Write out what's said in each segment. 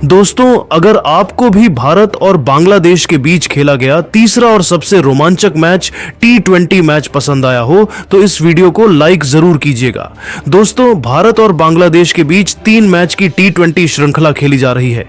दोस्तों, अगर आपको भी भारत और बांग्लादेश के बीच खेला गया तीसरा और सबसे रोमांचक मैच T20 मैच पसंद आया हो तो इस वीडियो को लाइक जरूर कीजिएगा। दोस्तों, भारत और बांग्लादेश के बीच 3 मैच की T20 श्रृंखला खेली जा रही है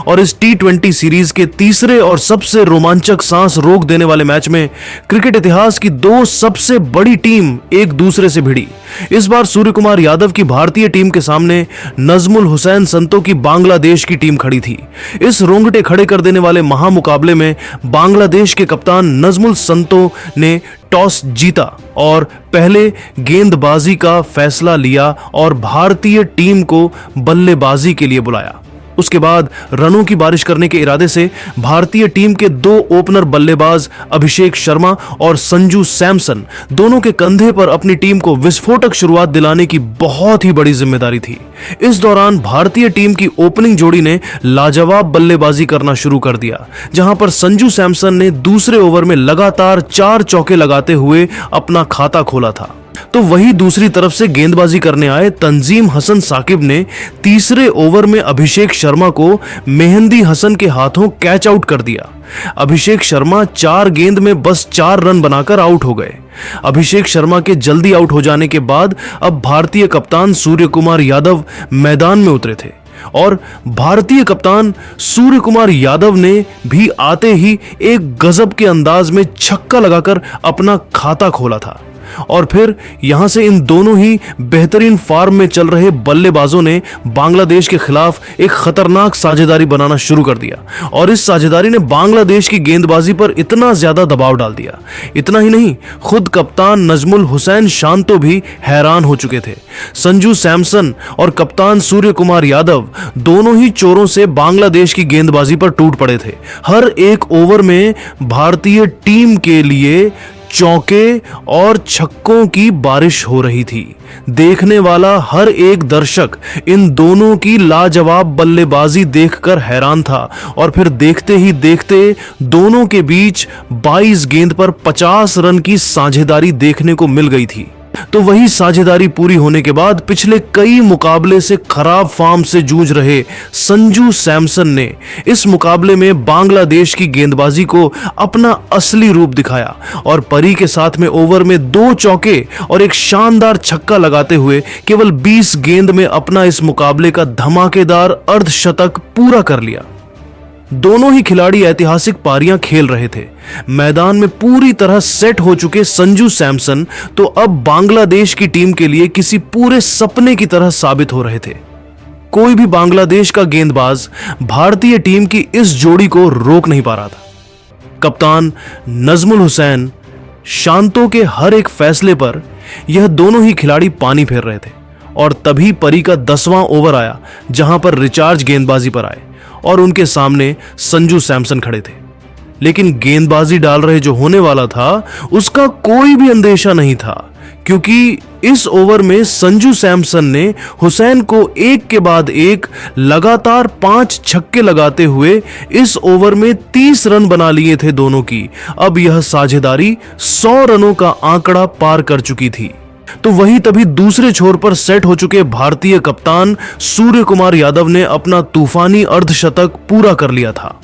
और इस T20 सीरीज के तीसरे और सबसे रोमांचक सांस रोक देने वाले मैच में क्रिकेट इतिहास की 2 सबसे बड़ी टीम एक दूसरे से भिड़ी। इस बार सूर्य कुमार यादव की भारतीय टीम के सामने नजमुल हुसैन संतो की बांग्लादेश की टीम खड़ी थी। इस रोंगटे खड़े कर देने वाले महामुकाबले में बांग्लादेश के कप्तान नजमुल संतो ने टॉस जीता और पहले गेंदबाजी का फैसला लिया और भारतीय टीम को बल्लेबाजी के लिए बुलाया। उसके बाद रनों की बारिश करने के इरादे से भारतीय टीम के 2 ओपनर बल्लेबाज अभिषेक शर्मा और संजू सैमसन दोनों के कंधे पर अपनी टीम को विस्फोटक शुरुआत दिलाने की बहुत ही बड़ी जिम्मेदारी थी। इस दौरान भारतीय टीम की ओपनिंग जोड़ी ने लाजवाब बल्लेबाजी करना शुरू कर दिया, जहां पर संजू सैमसन ने दूसरे ओवर में लगातार 4 चौके लगाते हुए अपना खाता खोला था। तो वही दूसरी तरफ से गेंदबाजी करने आए तंजीम हसन साकिब ने तीसरे ओवर में अभिषेक शर्मा को मेहंदी हसन के हाथों कैच आउट कर दिया। अभिषेक शर्मा 4 गेंद में बस 4 रन बनाकर आउट हो गए। अभिषेक शर्मा के जल्दी आउट हो जाने के बाद अब भारतीय कप्तान सूर्य कुमार यादव मैदान में उतरे थे और भारतीय कप्तान सूर्य कुमार यादव ने भी आते ही एक गजब के अंदाज में छक्का लगाकर अपना खाता खोला था। और फिर यहां से इन दोनों ही बेहतरीन फॉर्म में चल रहे बल्लेबाजों ने बांग्लादेश के खिलाफ एक खतरनाक साझेदारी बनाना शुरू कर दिया और इस साझेदारी ने बांग्लादेश की गेंदबाजी पर इतना ज्यादा दबाव डाल दिया। इतना ही नहीं, खुद कप्तान नजमुल हुसैन शांतो भी हैरान हो चुके थे। संजू सैमसन और कप्तान सूर्य कुमार यादव दोनों ही चोरों से बांग्लादेश की गेंदबाजी पर टूट पड़े थे। हर एक ओवर में भारतीय टीम के लिए चौके और छक्कों की बारिश हो रही थी। देखने वाला हर एक दर्शक इन दोनों की लाजवाब बल्लेबाजी देखकर हैरान था और फिर देखते ही देखते दोनों के बीच 22 गेंद पर 50 रन की साझेदारी देखने को मिल गई थी। तो वही साझेदारी पूरी होने के बाद पिछले कई मुकाबले से खराब फॉर्म से जूझ रहे संजू सैमसन ने इस मुकाबले में बांग्लादेश की गेंदबाजी को अपना असली रूप दिखाया और परी के साथ में ओवर में 2 चौके और एक शानदार छक्का लगाते हुए केवल 20 गेंद में अपना इस मुकाबले का धमाकेदार अर्धशतक पूरा कर लिया। दोनों ही खिलाड़ी ऐतिहासिक पारियां खेल रहे थे। मैदान में पूरी तरह सेट हो चुके संजू सैमसन तो अब बांग्लादेश की टीम के लिए किसी पूरे सपने की तरह साबित हो रहे थे। कोई भी बांग्लादेश का गेंदबाज भारतीय टीम की इस जोड़ी को रोक नहीं पा रहा था। कप्तान नजमुल हुसैन शांतो के हर एक फैसले पर यह दोनों ही खिलाड़ी पानी फेर रहे थे और तभी परी का 10वां ओवर आया, जहां पर रिचार्ज गेंदबाजी पर आए और उनके सामने संजू सैमसन खड़े थे। लेकिन गेंदबाजी डाल रहे जो होने वाला था उसका कोई भी अंदेशा नहीं था, क्योंकि इस ओवर में संजू सैमसन ने हुसैन को एक के बाद एक लगातार 5 छक्के लगाते हुए इस ओवर में 30 रन बना लिए थे दोनों की। अब यह साझेदारी 100 रनों का आंकड़ा पार कर चुकी थी। तो वही तभी दूसरे छोर पर सेट हो चुके भारतीय कप्तान सूर्य कुमार यादव ने अपना तूफानी अर्धशतक पूरा कर लिया था।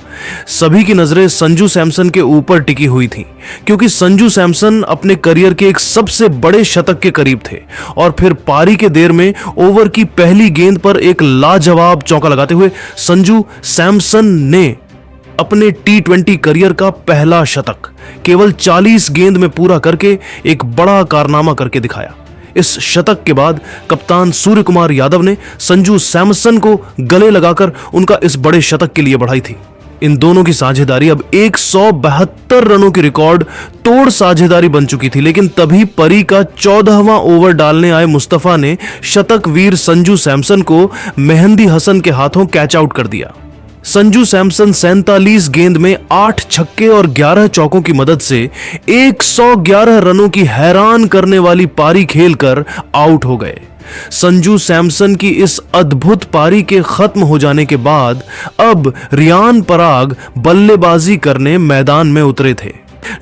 सभी की नजरें संजू सैमसन के ऊपर टिकी हुई थी, क्योंकि संजू सैमसन अपने करियर के एक सबसे बड़े शतक के करीब थे और फिर पारी के देर में ओवर की पहली गेंद पर एक लाजवाब चौका लगाते हुए संजू सैमसन ने अपने T20 करियर का पहला शतक केवल 40 गेंद में पूरा करके एक बड़ा कारनामा करके दिखाया। इस शतक के बाद कप्तान सूर्य कुमार यादव ने संजू सैमसन को गले लगाकर उनका इस बड़े शतक के लिए बढ़ाई थी। इन दोनों की साझेदारी अब 172 रनों की रिकॉर्ड तोड़ साझेदारी बन चुकी थी। लेकिन तभी परी का 14वां ओवर डालने आए मुस्तफा ने शतक वीर संजू सैमसन को मेहंदी हसन के हाथों कैच आउट कर दिया। संजू सैमसन 47 गेंद में 8 छक्के और 11 चौकों की मदद से 111 रनों की हैरान करने वाली पारी खेलकर आउट हो गए। संजू सैमसन की इस अद्भुत पारी के खत्म हो जाने के बाद अब रियान पराग बल्लेबाजी करने मैदान में उतरे थे।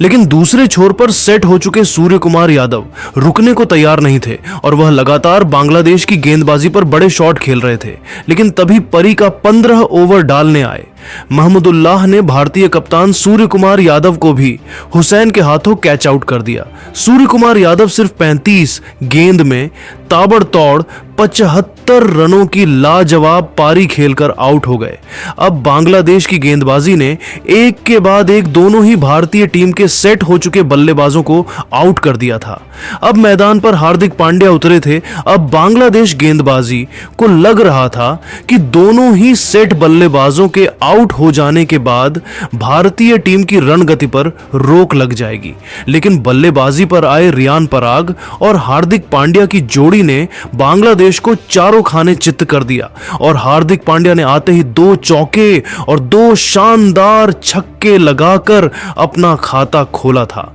लेकिन दूसरे छोर पर सेट हो चुके सूर्य कुमार यादव रुकने को तैयार नहीं थे और वह लगातार बांग्लादेश की गेंदबाजी पर बड़े शॉट खेल रहे थे। लेकिन तभी परी का 15 ओवर डालने आए महमूदुल्लाह ने भारतीय कप्तान सूर्य कुमार यादव को भी हुसैन के हाथों कैच आउट कर दिया। सूर्य कुमार यादव सिर्फ 35 गेंद में ताबड़तोड़ 75 रनों की लाजवाब पारी खेलकर आउट हो गए। अब बांग्लादेश की गेंदबाजी ने एक के बाद एक दोनों ही भारतीय टीम के सेट हो चुके बल्लेबाजों को आउट कर दिया था। अब मैदान पर हार्दिक पांड्या उतरे थे। अब बांग्लादेश गेंदबाजी को लग रहा था कि दोनों ही सेट बल्लेबाजों के आउट हो जाने के बाद भारतीय टीम की रणगति पर रोक लग जाएगी। लेकिन बल्लेबाजी पर आए रियान पराग और हार्दिक पांड्या की जोड़ी ने बांग्लादेश को चारों खाने चित्त कर दिया और हार्दिक पांड्या ने आते ही 2 चौके और 2 शानदार छक्के लगाकर अपना खाता खोला था।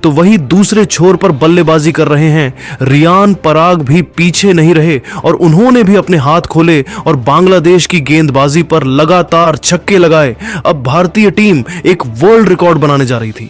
तो वही दूसरे छोर पर बल्लेबाजी कर रहे हैं रियान पराग भी पीछे नहीं रहे और उन्होंने भी अपने हाथ खोले और बांग्लादेश की गेंदबाजी पर लगातार छक्के लगाए। अब भारतीय टीम एक वर्ल्ड रिकॉर्ड बनाने जा रही थी।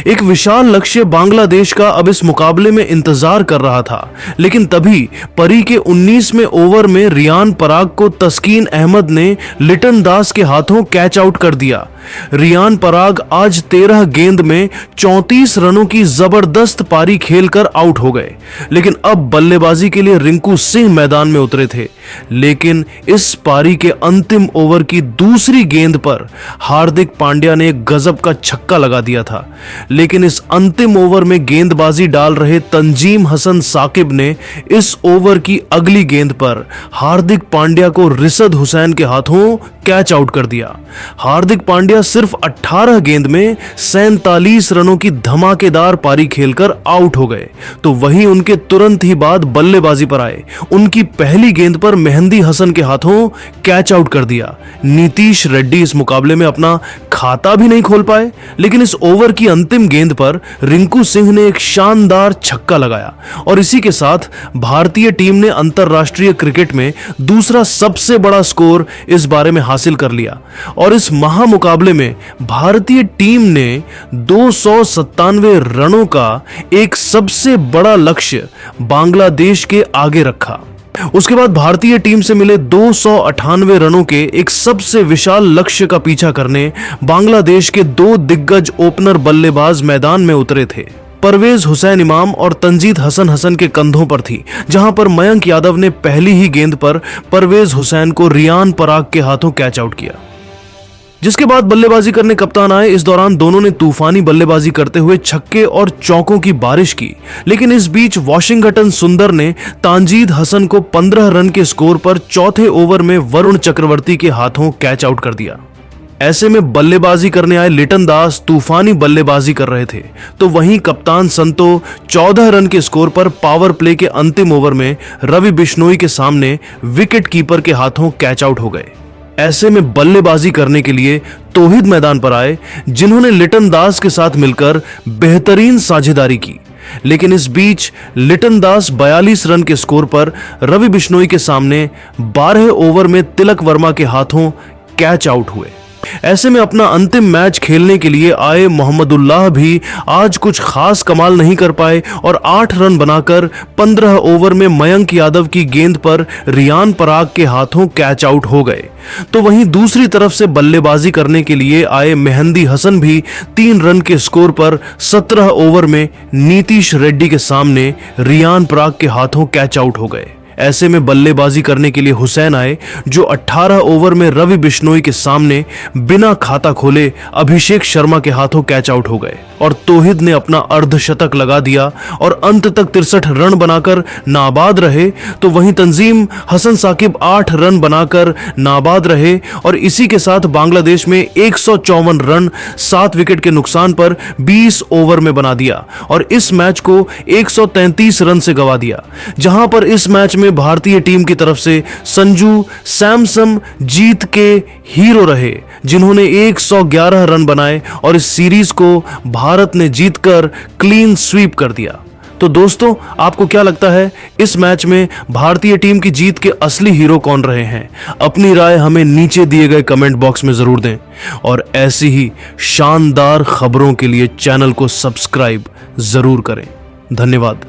एक विशाल लक्ष्य बांग्लादेश का अब इस मुकाबले में इंतजार कर रहा था। लेकिन तभी परी के 19वें ओवर में रियान पराग को तस्कीन अहमद ने लिटन दास के हाथों कैच आउट कर दिया। रियान पराग आज 13 गेंद में 34 रनों की जबरदस्त पारी खेलकर आउट हो गए। लेकिन अब बल्लेबाजी के लिए रिंकू सिंह मैदान में उतरे थे। लेकिन इस पारी के अंतिम ओवर की दूसरी गेंद पर हार्दिक पांड्या ने एक गजब का छक्का लगा दिया था। लेकिन इस अंतिम ओवर में गेंदबाजी डाल रहे तंजीम हसन साकिब ने इस ओवर की अगली गेंद पर हार्दिक पांड्या को रिशद हुसैन के हाथों कैच आउट कर दिया। हार्दिक पांड्या सिर्फ 18 गेंद में 47 रनों की धमाकेदार पारी खेलकर आउट हो गए। तो वहीं उनके तुरंत ही बाद बल्लेबाजी पर आए उनकी पहली गेंद पर मेहंदी हसन के हाथों कैच आउट कर दिया। नीतीश रेड्डी इस मुकाबले में अपना खाता भी नहीं खोल पाए। लेकिन इस ओवर की अंतिम गेंद पर रिंकू सिंह ने एक शानदार छक्का लगाया और इसी के साथ भारतीय टीम ने अंतरराष्ट्रीय क्रिकेट में दूसरा सबसे बड़ा स्कोर इस बारे में हासिल कर लिया। और इस महामुकाबले में भारतीय टीम ने 297 रनों का एक सबसे बड़ा लक्ष्य बांग्लादेश के आगे रखा। उसके बाद भारतीय टीम से मिले 298 रनों के एक सबसे विशाल लक्ष्य का पीछा करने बांग्लादेश के 2 दिग्गज ओपनर बल्लेबाज मैदान में उतरे थे। परवेज हुसैन इमाम और तंजीद हसन के कंधों पर थी, जहां पर मयंक यादव ने पहली ही गेंद पर परवेज हुसैन को रियान पराग के हाथों कैच आउट किया। जिसके बाद बल्लेबाजी करने कप्तान आए। इस दौरान दोनों ने तूफानी बल्लेबाजी करते हुए छक्के और चौकों की बारिश की। लेकिन इस बीच वाशिंगटन सुंदर ने तांजीद हसन को 15 रन के स्कोर पर चौथे ओवर में वरुण चक्रवर्ती के हाथों कैच आउट कर दिया। ऐसे में बल्लेबाजी करने आए लिटन दास तूफानी बल्लेबाजी कर रहे थे। तो वहीं कप्तान संतो 14 रन के स्कोर पर पावर प्ले के अंतिम ओवर में रवि बिश्नोई के सामने विकेट कीपर के हाथों कैच आउट हो गए। ऐसे में बल्लेबाजी करने के लिए तौहीद मैदान पर आए, जिन्होंने लिटन दास के साथ मिलकर बेहतरीन साझेदारी की। लेकिन इस बीच लिटन दास 42 रन के स्कोर पर रवि बिश्नोई के सामने 12 ओवर में तिलक वर्मा के हाथों कैच आउट हुए। ऐसे में अपना अंतिम मैच खेलने के लिए आए मोहम्मदुल्लाह भी आज कुछ खास कमाल नहीं कर पाए और 8 रन बनाकर 15 ओवर में मयंक यादव की गेंद पर रियान पराग के हाथों कैच आउट हो गए। तो वहीं दूसरी तरफ से बल्लेबाजी करने के लिए आए मेहंदी हसन भी 3 रन के स्कोर पर 17 ओवर में नीतीश रेड्डी के सामने रियान पराग के हाथों कैच आउट हो गए। ऐसे में बल्लेबाजी करने के लिए हुसैन आए, जो 18 ओवर में रवि बिश्नोई के सामने बिना खाता खोले अभिषेक शर्मा के हाथों कैच आउट हो गए और तौहीद ने अपना अर्धशतक लगा दिया और अंत तक 63 रन बनाकर नाबाद रहे। तो वहीं तंजीम हसन साकिब 8 रन बनाकर नाबाद रहे और इसी के साथ बांग्लादेश में 154 रन 7 विकेट के नुकसान पर 20 ओवर में बना दिया और इस मैच को 133 रन से गंवा दिया। जहां पर इस मैच में भारतीय टीम की तरफ से संजू सैमसन जीत के हीरो रहे, जिन्होंने 111 रन बनाए और इस सीरीज को भारत ने जीतकर क्लीन स्वीप कर दिया। तो दोस्तों, आपको क्या लगता है इस मैच में भारतीय टीम की जीत के असली हीरो कौन रहे हैं? अपनी राय हमें नीचे दिए गए कमेंट बॉक्स में जरूर दें और ऐसी ही शानदार खबरों के लिए चैनल को सब्सक्राइब जरूर करें। धन्यवाद।